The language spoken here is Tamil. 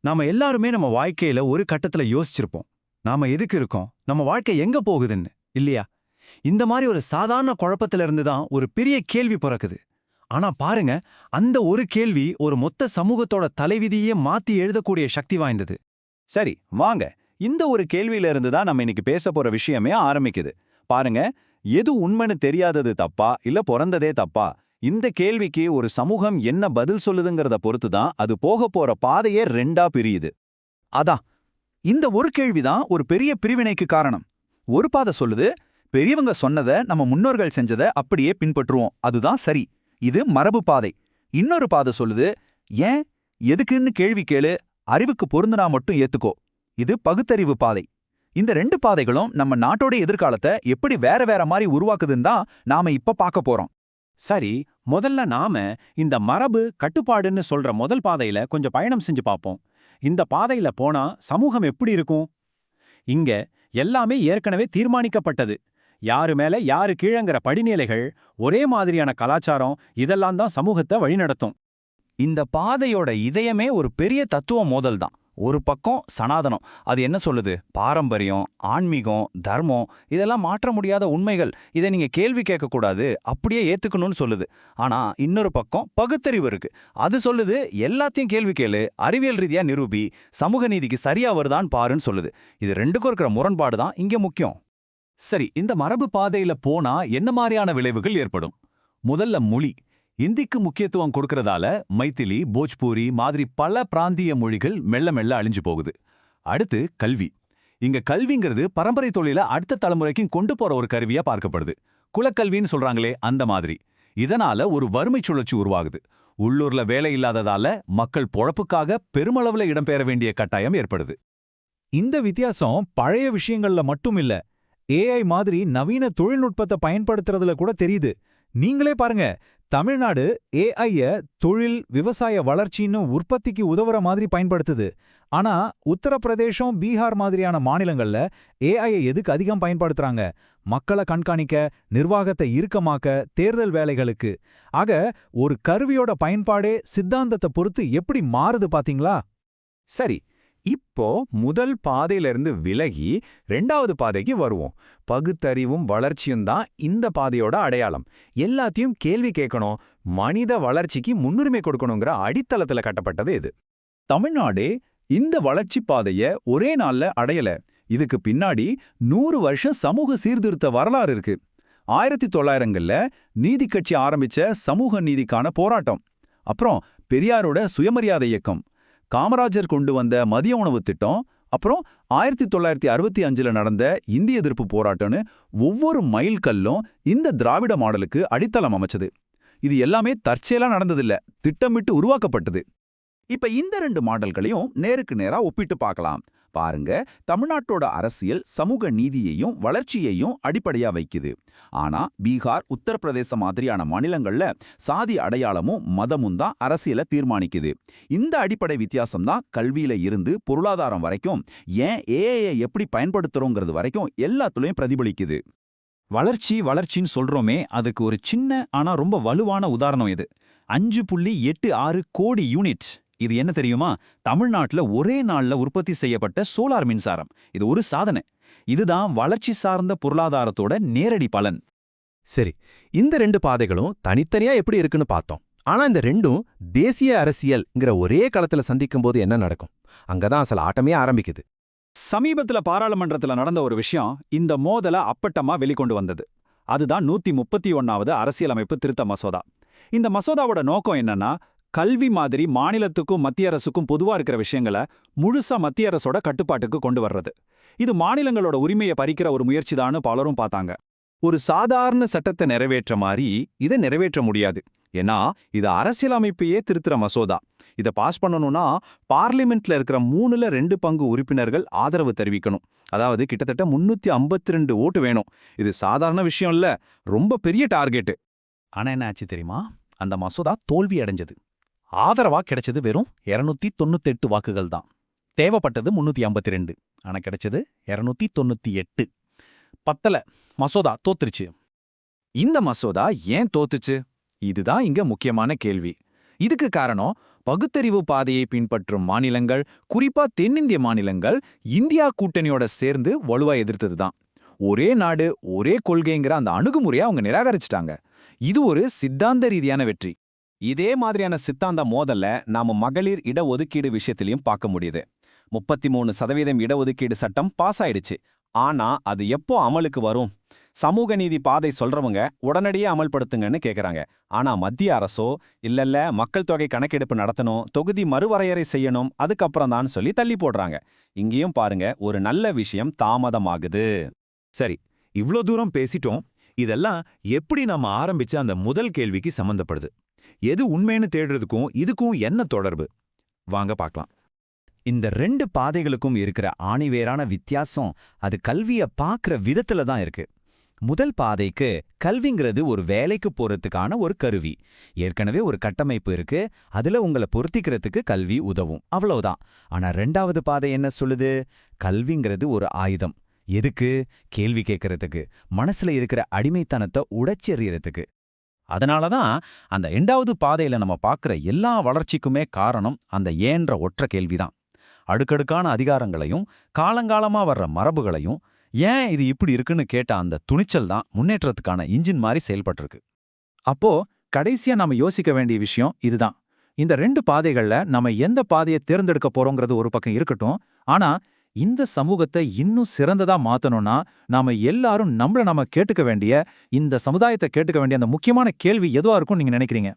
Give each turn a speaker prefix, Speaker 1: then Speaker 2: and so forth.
Speaker 1: நாம எல்லாருமே நம்ம வாழ்க்கையில ஒரு கட்டத்துல யோசிச்சிருப்போம். நாம எதுக்கு இருக்கோம், நம்ம வாழ்க்கை எங்க போகுதுன்னு, இல்லையா? இந்த மாதிரி ஒரு சாதாரண குழப்பத்துல இருந்து தான் ஒரு பெரிய கேள்வி பிறக்குது. ஆனா பாருங்க, அந்த ஒரு கேள்வி ஒரு மொத்த சமூகத்தோட தலைவிதியே மாத்தி எழுதக்கூடிய சக்தி வாய்ந்தது.
Speaker 2: சரி, வாங்க. இந்த ஒரு கேள்வியில இருந்து தான் நம்ம இன்னைக்கு பேச போற விஷயமே ஆரம்பிக்குது. பாருங்க, எது உண்மைன்னு தெரியாதது தப்பா இல்ல பிறந்ததே தப்பா? இந்த கேள்விக்கு ஒரு சமூகம் என்ன பதில் சொல்லுதுங்கிறத பொறுத்து தான் அது போக போற பாதையே ரெண்டா பிரியுது.
Speaker 3: அதான், இந்த ஒரு கேள்விதான் ஒரு பெரிய பிரிவினைக்கு காரணம். ஒரு பாதை சொல்லுது, பெரியவங்க சொன்னத நம்ம முன்னோர்கள் செஞ்சத அப்படியே பின்பற்றுவோம், அதுதான் சரி, இது மரபு பாதை. இன்னொரு பாதை சொல்லுது, ஏன் எதுக்குன்னு கேள்வி கேளு, அறிவுக்கு பொருந்துனா மட்டும் ஏத்துக்கோ, இது பகுத்தறிவு பாதை. இந்த ரெண்டு பாதைகளும் நம்ம நாட்டோட எதிர்காலத்தை எப்படி வேற வேற மாதிரி உருவாக்குதுன்னு தான் நாம இப்ப பார்க்க போறோம்.
Speaker 1: சரி, முதல்ல நாம இந்த மரபு கட்டுப்பாடுன்னு சொல்ற முதல் பாதையில கொஞ்சம் பயணம் செஞ்சு பார்ப்போம். இந்த பாதையில போனா சமூகம் எப்படி இருக்கும்? இங்க எல்லாமே ஏற்கனவே தீர்மானிக்கப்பட்டது. யாரு மேல யாரு கீழங்கிற படிநிலைகள், ஒரே மாதிரியான கலாச்சாரம், இதெல்லாம் தான் சமூகத்தை வழிநடத்தும்.
Speaker 3: இந்த பாதையோட இதயமே ஒரு பெரிய தத்துவ மோதல் தான். ஒரு பக்கம் சனாதனம், அது என்ன சொல்லுது? பாரம்பரியம், ஆன்மீகம், தர்மம் இதெல்லாம் மாற்ற முடியாத உண்மைகள், இதை நீங்க கேள்வி கேட்கக்கூடாது, அப்படியே ஏத்துக்கணும்னு சொல்லுது. ஆனா இன்னொரு பக்கம் பகுத்தறிவு இருக்கு. அது சொல்லுது, எல்லாத்தையும் கேள்வி கேளு, அறிவியல் ரீதியா நிரூபி, சமூக நீதிக்கு சரியா வருதான்னு பாருன்னு சொல்லுது. இது ரெண்டுக்கும் இருக்கிற முரண்பாடு தான் இங்க முக்கியம்.
Speaker 2: சரி, இந்த மரபு பாதையில போனா என்ன மாதிரியான விளைவுகள் ஏற்படும்? முதல்ல மொழி. இந்திக்கு முக்கியத்துவம் கொடுக்கறதால மைத்திலி, போஜ்பூரி மாதிரி பல பிராந்திய மொழிகள் மெல்ல மெல்ல அழிஞ்சு போகுது. அடுத்து கல்வி. இங்க கல்விங்கிறது பரம்பரை தொழில அடுத்த தலைமுறைக்கும் கொண்டு போற ஒரு கருவியா பார்க்கப்படுது. குலக்கல்வின்னு சொல்றாங்களே, அந்த மாதிரி. இதனால ஒரு வறுமை சுழற்சி உருவாகுது. உள்ளூர்ல வேலை இல்லாததால மக்கள் பொழப்புக்காக பெருமளவுல இடம்பெயர வேண்டிய கட்டாயம் ஏற்படுது.
Speaker 4: இந்த வித்தியாசம் பழைய விஷயங்கள்ல மட்டும் இல்ல, ஏஐ மாதிரி நவீன தொழில்நுட்பத்தை பயன்படுத்துறதுல கூட தெரியுது. நீங்களே பாருங்க, தமிழ்நாடு ஏஐய தொழில், விவசாய வளர்ச்சின்னு உற்பத்திக்கு உதவுற மாதிரி பயன்படுத்துது. ஆனா உத்தரப்பிரதேசம், பீகார் மாதிரியான மாநிலங்கள்ல ஏஐய எதுக்கு அதிகம் பயன்படுத்துறாங்க? மக்களை கண்காணிக்க, நிர்வாகத்தை இறுக்கமாக்க, தேர்தல் வேலைகளுக்கு. ஆக ஒரு கருவியோட பயன்பாடே சித்தாந்தத்தை பொறுத்து எப்படி மாறுது பாத்தீங்களா?
Speaker 2: சரி, இப்போ முதல் பாதையிலிருந்து விலகி ரெண்டாவது பாதைக்கு வருவோம். பகுத்தறிவும் வளர்ச்சியும் தான் இந்த பாதையோட அடையாளம். எல்லாத்தையும் கேள்வி கேட்கணும், மனித வளர்ச்சிக்கு முன்னுரிமை கொடுக்கணுங்கிற அடித்தளத்துல கட்டப்பட்டது இது. தமிழ்நாடே இந்த வளர்ச்சி பாதைய ஒரே நாள்ல அடையல. இதுக்கு பின்னாடி 100 வருஷம் சமூக சீர்திருத்த வரலாறு இருக்கு. 1900கள்ல நீதி கட்சி ஆரம்பிச்ச சமூக நீதிக்கான போராட்டம், அப்புறம் பெரியாரோட சுயமரியாதை இயக்கம், காமராஜர் கொண்டு வந்த மதிய உணவு திட்டம், அப்புறம் 1965ல நடந்த இந்திய எதிர்ப்பு போராட்டம்னு ஒவ்வொரு மைல்கல்லும் இந்த திராவிட மாடலுக்கு அடித்தளம் அமைச்சது. இது எல்லாமே தற்செயலா நடந்ததில்ல, திட்டமிட்டு உருவாக்கப்பட்டது.
Speaker 3: இப்ப இந்த ரெண்டு மாடல்களையும் நேருக்கு நேரா ஒப்பிட்டு பார்க்கலாம். பாருங்க, தமிழ்நாட்டோட அரசியல் சமூக நீதியையும் வளர்ச்சியையும் அடிப்படையா வைக்குது. ஆனா பீகார், உத்தரப்பிரதேசம் மாதிரியான மாநிலங்கள்ல சாதி அடையாளமும் மதமும் தான் அரசியலை தீர்மானிக்குது. இந்த அடிப்படை வித்தியாசம் தான் கல்வியில இருந்து பொருளாதாரம் வரைக்கும், ஏன் ஏஐ எப்படி பயன்படுத்துறோங்கிறது வரைக்கும் எல்லாத்துலயும் பிரதிபலிக்குது.
Speaker 1: வளர்ச்சின்னு சொல்றோமே, அதுக்கு ஒரு சின்ன ஆனா ரொம்ப வலுவான உதாரணம் இது. 5.86 கோடி யூனிட். இது என்ன தெரியுமா? தமிழ்நாட்டுல ஒரே நாள்ல உற்பத்தி செய்யப்பட்ட சோலார் மின்சாரம். இது ஒரு சாதனை. இதுதான் வளர்ச்சி சார்ந்த பொருளாதாரத்தோட நேரடி பலன்.
Speaker 5: சரி, இந்த ரெண்டு பாதைகளும் தனித்தனியா எப்படி இருக்குன்னு பார்த்தோம். ஆனா இந்த ரெண்டும் தேசிய அரசியல்ங்கிற ஒரே களத்துல சந்திக்கும் போது என்ன நடக்கும்? அங்கதான் அசல் ஆட்டமே ஆரம்பிக்குது.
Speaker 1: சமீபத்துல பாராளுமன்றத்துல நடந்த ஒரு விஷயம் இந்த மோதலை அப்பட்டமா வெளிக்கொண்டு வந்தது. அதுதான் 131வது அரசியலமைப்பு திருத்த மசோதா. இந்த மசோதாவோட நோக்கம் என்னன்னா, கல்வி மாதிரி மாநிலத்துக்கும் மத்திய அரசுக்கும் பொதுவா இருக்கிற விஷயங்களை முழுசா மத்திய அரசோட கட்டுப்பாட்டுக்கு கொண்டு வர்றது. இது மாநிலங்களோட உரிமையை பறிக்கிற ஒரு முயற்சிதான்னு பலரும் பார்த்தாங்க.
Speaker 2: ஒரு சாதாரண சட்டத்தை நிறைவேற்ற மாதிரி இதை நிறைவேற்ற முடியாது. ஏன்னா இது அரசியலமைப்பையே திருத்துற மசோதா. இதை பாஸ் பண்ணணும்னா பார்லிமெண்ட்ல இருக்கிற 3ல் 2 பங்கு உறுப்பினர்கள் ஆதரவு தெரிவிக்கணும். அதாவது கிட்டத்தட்ட 352 ஓட்டு வேணும். இது சாதாரண விஷயம் இல்ல, ரொம்ப பெரிய டார்கெட்டு.
Speaker 3: ஆனா என்ன ஆச்சு தெரியுமா? அந்த மசோதா தோல்வி அடைஞ்சது. ஆதரவா கிடைச்சது வெறும் 298 வாக்குகள் தான். தேவைப்பட்டது 352, ஆனா கிடைச்சது 298. பத்தல, மசோதா தோத்துருச்சு.
Speaker 2: இந்த மசோதா ஏன் தோத்துச்சு? இதுதான் இங்க முக்கியமான கேள்வி. இதுக்கு காரணம்
Speaker 3: பகுத்தறிவு பாதையை பின்பற்றும் மாநிலங்கள், குறிப்பா தென்னிந்திய மாநிலங்கள், இந்தியா கூட்டணியோட சேர்ந்து வலுவா எதிர்த்ததுதான். ஒரே நாடு ஒரே கொள்கைங்கிற அந்த அணுகுமுறையை அவங்க நிராகரிச்சிட்டாங்க. இது ஒரு சித்தாந்த ரீதியான வெற்றி.
Speaker 2: இதே மாதிரியான சித்தாந்த மோதல்ல நாம மகளிர் இடஒதுக்கீடு விஷயத்திலையும் பார்க்க முடியுது. 33% இடஒதுக்கீடு சட்டம் பாஸ் ஆயிடுச்சு. ஆனா அது எப்போ அமலுக்கு வரும்? சமூக நீதி பாதை சொல்றவங்க உடனடியே அமல்படுத்துங்கன்னு கேக்குறாங்க. ஆனா மத்திய அரசோ இல்லல்ல மக்கள் தொகை கணக்கெடுப்பு நடத்தணும், தொகுதி மறுவரையறை செய்யணும், அதுக்கப்புறம் தான் சொல்லி தள்ளி போடுறாங்க. இங்கேயும் பாருங்க, ஒரு நல்ல விஷயம் தாமதமாகுது.
Speaker 1: சரி, இவ்ளோ தூரம் பேசிட்டோம். இதெல்லாம் எப்படி நாம ஆரம்பிச்ச அந்த முதல் கேள்விக்கு சம்பந்தப்படுது? எது உண்மைன்னு தேடுறதுக்கும் இதுக்கும் என்ன தொடர்பு? வாங்க பார்க்கலாம்.
Speaker 6: இந்த 2 பாதைகளுக்கும் இருக்கிற ஆணிவேரான வித்தியாசம் அது கல்விய பார்க்குற விதத்துல தான் இருக்கு. முதல் பாதைக்கு கல்விங்கிறது ஒரு வேலைக்கு போறதுக்கான ஒரு கருவி. ஏற்கனவே ஒரு கட்டமைப்பு இருக்கு, அதுல உங்களை பொருத்திக்கிறதுக்கு கல்வி உதவும், அவ்வளவுதான். ஆனா 2வது பாதை என்ன சொல்லுது? கல்விங்கிறது ஒரு ஆயுதம். எதுக்கு? கேள்வி கேட்கறதுக்கு, மனசுல இருக்கிற அடிமைத்தனத்தை உடைச்செறியறதுக்கு. அதனாலதான் அந்த 2வது பாதையில நம்ம பார்க்குற எல்லா வளர்ச்சிக்குமே காரணம் அந்த ஏன்ற ஒற்றை கேள்விதான். அடுக்கடுக்கான அதிகாரங்களையும் காலங்காலமா வர்ற மரபுகளையும் ஏன் இது இப்படி இருக்குன்னு கேட்ட அந்த துணிச்சல் தான் முன்னேற்றத்துக்கான இன்ஜின் மாதிரி செயல்பட்டிருக்கு.
Speaker 3: அப்போ கடைசியா நாம யோசிக்க வேண்டிய விஷயம் இதுதான். இந்த 2 பாதைகள்ல நம்ம எந்த பாதையை தேர்ந்தெடுக்க போறோங்கிறது ஒரு பக்கம் இருக்கட்டும், ஆனா இந்த சமூகத்தை இன்னும் சிறந்ததா மாத்தணும்னா நாம எல்லாரும் நம்மள நாம கேட்டுக்க வேண்டிய, இந்த சமுதாயத்தை கேட்டுக்க வேண்டிய அந்த முக்கியமான கேள்வி எதுவா இருக்கும்னு நீங்க நினைக்கிறீங்க?